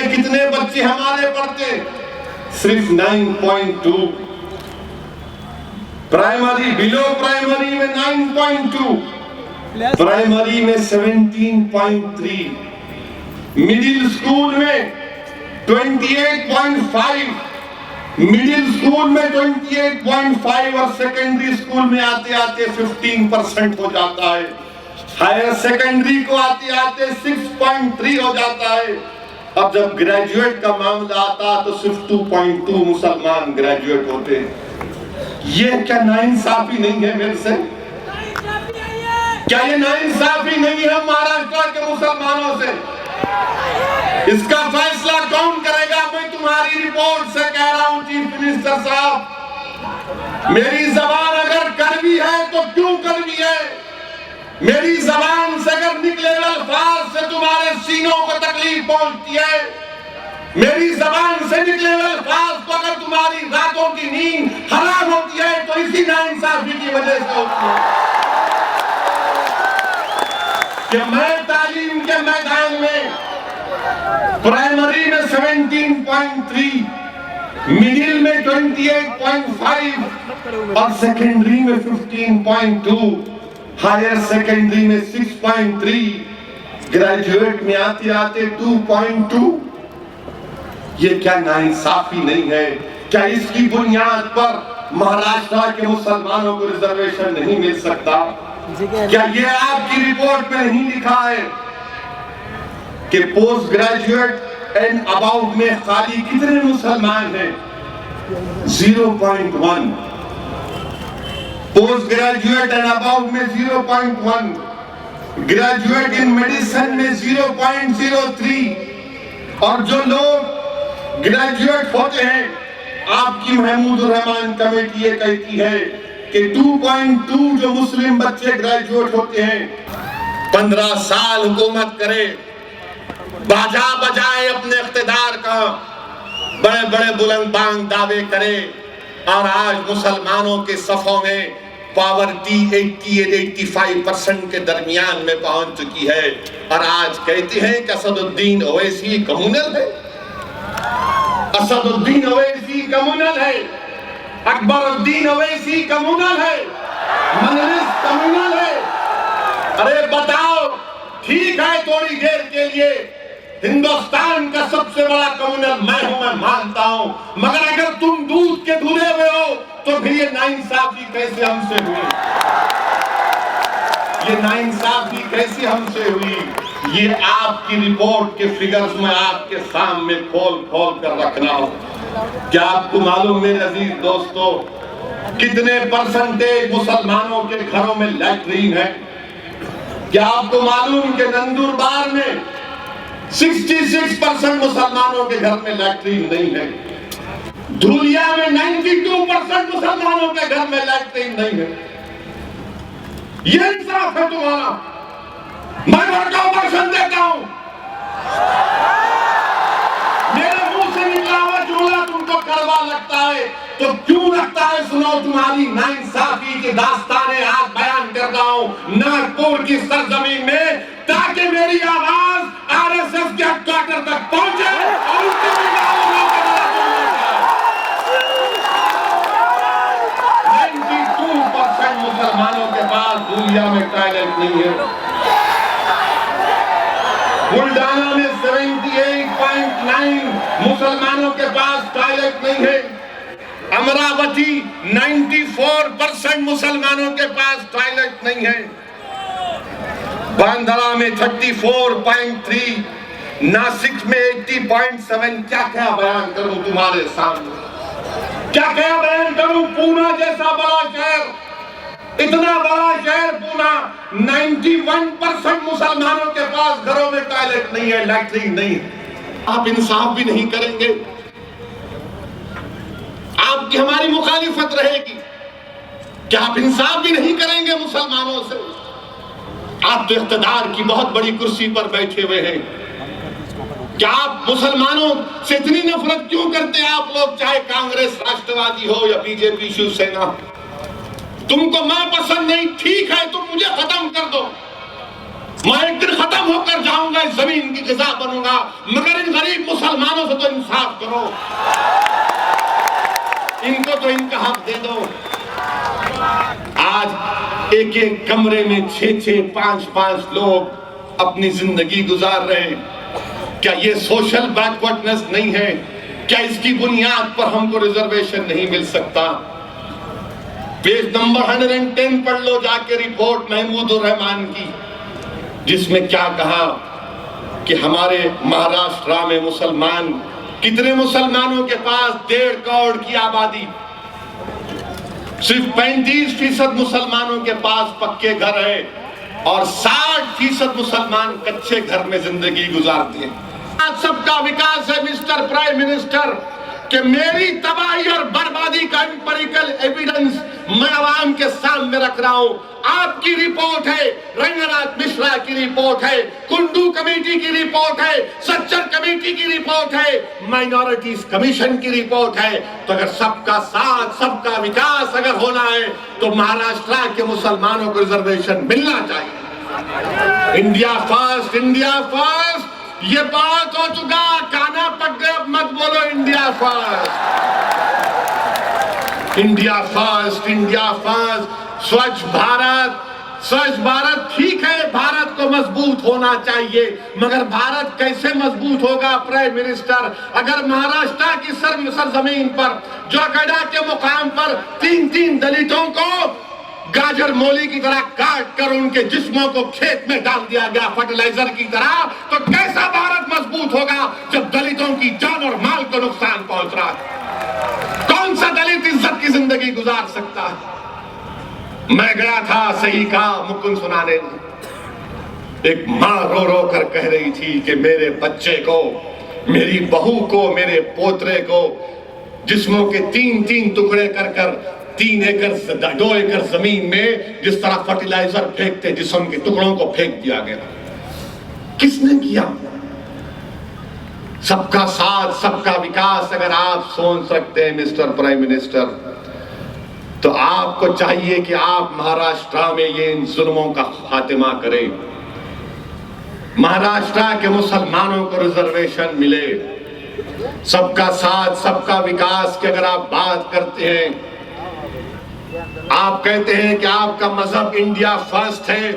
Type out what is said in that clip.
में कितने बच्चे हमारे पढ़ते? सिर्फ 9.2। प्राइमरी, बिलो प्राइमरी में 9.2, प्राइमरी में 17.3, मिडिल स्कूल में 28.5, मिडिल स्कूल में 28.5 और सेकेंडरी स्कूल में आते आते 15% हो जाता है। हायर सेकेंडरी को आते आते 6.3 हो जाता है। अब जब ग्रेजुएट का मामला आता तो सिर्फ 2.2 मुसलमान ग्रेजुएट होते हैं। ये क्या नाइंसाफी नहीं है मेरे से? क्या ये नाइंसाफी नहीं है महाराष्ट्र के मुसलमानों से? इसका फैसला कौन करेगा? मैं तुम्हारी रिपोर्ट से कह रहा हूं चीफ मिनिस्टर साहब, मेरी जबान अगर कड़वी है तो क्यों कड़वी है? मेरी जबान से अगर निकले अल्फाज से तुम्हारे सीनों को तकलीफ पहुंचती है, मेरी जबान से निकले अल्फाज को अगर तुम्हारी रातों की नींद हराम होती है तो इसी नाइंसाफी की वजह से होती है कि मैं तालीम के मैदान में प्राइमरी में 17.3, मिडिल में 28.5 और सेकेंडरी में 15.2, हायर सेकेंडरी में 6.3, ग्रेजुएट में आते आते 2.2। ये क्या नाइंसाफी नहीं है? क्या इसकी बुनियाद पर महाराष्ट्र के मुसलमानों को रिजर्वेशन नहीं मिल सकता? क्या ये आपकी रिपोर्ट में नहीं लिखा है कि पोस्ट ग्रेजुएट एंड अबाउट में खाली कितने मुसलमान हैं? 0.1। पोस्ट ग्रेजुएट एंड अबाउट में 0.1, ग्रेजुएट इन मेडिसिन में 0.03। और जो लोग ग्रेजुएट होते हैं, आपकी महमूदुर रहमान कमेटी ये कहती है कि 2.2 जो मुस्लिम बच्चे ग्रेजुएट होते हैं, 15 साल हुकूमत करे, बाजा बजाए अपने इख्तिदार का, बड़े बड़े बुलंद बांग दावे करे, और आज मुसलमानों के सफों में पावर्टी 80-85% के दरमियान में पहुंच चुकी है। और आज कहते हैं कि असदुद्दीन ओवैसी कम्युनल है, असदुद्दीन ओवैसी कम्युनल है, अकबरुद्दीन ओवैसी कम्युनल है, मजलिस कम्युनल है। अरे बताओ, ठीक है थोड़ी देर के लिए हिंदुस्तान का सबसे बड़ा कम्युनल मैं हूं, मैं मानता हूं, मगर अगर तुम दूध के धुले हुए हो तो फिर ये नाइंसाफी कैसे हमसे हुई? ये नाइंसाफी कैसे हमसे हुई? ये आपकी रिपोर्ट के फिगर्स में आपके सामने खोल खोल कर रखना हो। क्या आपको मालूम मेरे अजीज दोस्तों, कितने परसेंटेज मुसलमानों के घरों में लैट्रीन है? क्या आपको मालूम कि नंदुरबार में 66% मुसलमानों के घर में लैट्रीन नहीं है? धुलिया में 92% मुसलमानों के घर में लैट्रीन नहीं है। ये इंसाफ है तुम्हारा? मैं भड़काऊ भाषण देता हूं, मेरे मुंह से निकला हुआ जुमला तुमको कड़वा लगता है तो क्यों लगता है? सुनो, तुम्हारी नाइंसाफी की दास्तानें आज बयान कर रहा हूं नागपुर की सरजमीन में, ताकि मेरी आवाज आरएसएस के हेडक्वार्टर तक पहुंचे और उनके 92% मुसलमानों के पास दुनिया में टॉयलेट नहीं है। बुल्डाना में 78.9 मुसलमानों के पास टॉयलेट नहीं है। अमरावती 94% मुसलमानों के पास टॉयलेट नहीं है। बांद्रा में 34.3, नासिक में 80.7। क्या क्या बयान करूं तुम्हारे सामने? क्या क्या बयान करूं? पूना जैसा बड़ा शहर, इतना बड़ा शहर पूना, 91% मुसलमानों के पास घरों में टॉयलेट नहीं है, लैट्रिन नहीं है। आप इंसाफ भी नहीं करेंगे? आपकी हमारी मुखालिफत रहेगी? क्या आप इंसाफ भी नहीं करेंगे मुसलमानों से? आप तो इख्तिदार की बहुत बड़ी कुर्सी पर बैठे हुए हैं। क्या आप मुसलमानों से इतनी नफरत क्यों करते हैं आप लोग, चाहे कांग्रेस राष्ट्रवादी हो या बीजेपी शिवसेना? तुमको मैं पसंद नहीं, ठीक है, तुम मुझे खत्म कर दो, मैं एक दिन खत्म होकर जाऊंगा, इस जमीन की ग़िज़ा बनूंगा, मगर इन गरीब मुसलमानों से तो इंसाफ करो, इनको तो इनका हक दे दो। आज एक एक कमरे में 6-6, 5-5 लोग अपनी जिंदगी गुजार रहे हैं। क्या ये सोशल बैकवर्डनेस नहीं है? क्या इसकी बुनियाद पर हमको रिजर्वेशन नहीं मिल सकता? पेज नंबर 110 पढ़ लो जाके रिपोर्ट महमूदुर रहमान की, जिसमें क्या कहा कि हमारे महाराष्ट्र में मुसलमान, कितने मुसलमानों के पास 1.5 करोड़ की आबादी, सिर्फ 35% मुसलमानों के पास पक्के घर है और 60% मुसलमान कच्चे घर में जिंदगी गुजारते हैं। आज सबका विकास है मिस्टर प्राइम मिनिस्टर, कि मेरी तबाही और बर्बादी का एम्पिरिकल एविडेंस मैं आवाम के सामने रख रहा हूं। आपकी रिपोर्ट है, रंगनाथ मिश्रा की रिपोर्ट है, कुंडू कमेटी की रिपोर्ट है, सच्चर कमेटी की रिपोर्ट है, माइनॉरिटीज कमीशन की रिपोर्ट है। तो अगर सबका साथ, सबका विकास अगर होना है तो महाराष्ट्र के मुसलमानों को रिजर्वेशन मिलना चाहिए। इंडिया फर्स्ट, इंडिया फर्स्ट, ये बात हो चुका, काना पक गए, अब मत बोलो India first, India first, India first. स्वच्छ भारत, स्वच्छ भारत ठीक है, भारत को मजबूत होना चाहिए, मगर भारत कैसे मजबूत होगा प्राइम मिनिस्टर, अगर महाराष्ट्र की सरजमीन पर जोगड़ा के मुकाम पर 3-3 दलितों को गाजर मूली की तरह काट कर उनके जिस्मों को खेत में डाल दिया गया फर्टिलाइजर की तरह, तो कैसा भारत मजबूत होगा जब दलितों की जान और माल को नुकसान पहुंच रहा है? कौन सा दलित इज्जत की जिंदगी गुजार सकता है? मैं गया था, सही कहा मुकुंद सुनाने, एक मां रो रो कर कह रही थी कि मेरे बच्चे को, मेरी बहू को, मेरे पोतरे को जिस्मों के 3-3 टुकड़े कर कर 2 एकड़ जमीन में जिस तरह फर्टिलाइजर फेंकते जिस्म के टुकड़ों को फेंक दिया गया। किसने किया? सबका साथ, सबका विकास अगर आप सोच सकते हैं मिस्टर प्राइम मिनिस्टर, तो आपको चाहिए कि आप महाराष्ट्र में ये इन जुल्मों का खात्मा करें, महाराष्ट्र के मुसलमानों को रिजर्वेशन मिले। सबका साथ, सबका विकास की अगर आप बात करते हैं, आप कहते हैं कि आपका मजहब इंडिया फर्स्ट है,